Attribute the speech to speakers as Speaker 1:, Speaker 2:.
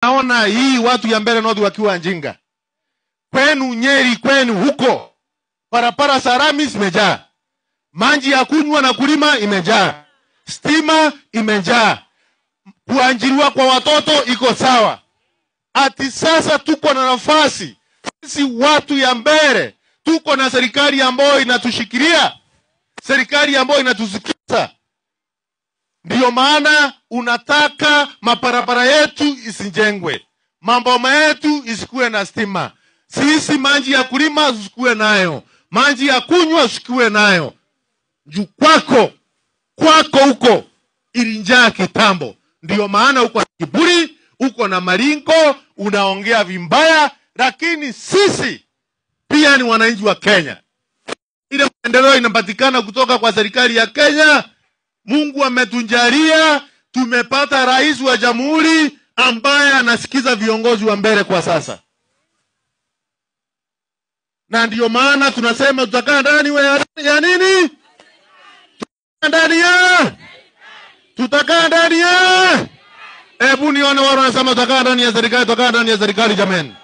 Speaker 1: Naona hii watu ya Mbeere North wakiwa njinga. Kwenu Nyeri, kwenu huko, parapara sarami zimejaa. Maji ya kunywa na kulima imejaa. Stima imejaa. Kuajiriwa kwa watoto iko sawa. Ati sasa tuko na nafasi. Sisi watu ya Mbeere tuko na serikali ambayo inatushikilia. Serikali ambayo inatusikiza. Ndiyo maana unataka maparapara yetu isijengwe. Maboma yetu isikuwe na stima. Sisi maji ya kulima usikuwe nayo. Maji ya kunywa usikuwe nayo. Juu kwako huko ilinjaa kitambo. Ndiyo maana uko na kiburi, uko na maringo, unaongea vimbaya, lakini sisi pia ni wananchi wa Kenya. Ile maendeleo inapatikana kutoka kwa serikali ya Kenya. Mungu ametunjalia, tumepata rais wa jamhuri ambaye anasikiza viongozi wa Mbeere kwa sasa. Na ndiyo maana tunasema tutakaa ndani ya nini? Tutakaa ndani ya. Hebu nione wao wanasema tutakaa ndani ya serikali, tutakaa ndani ya serikali jameni.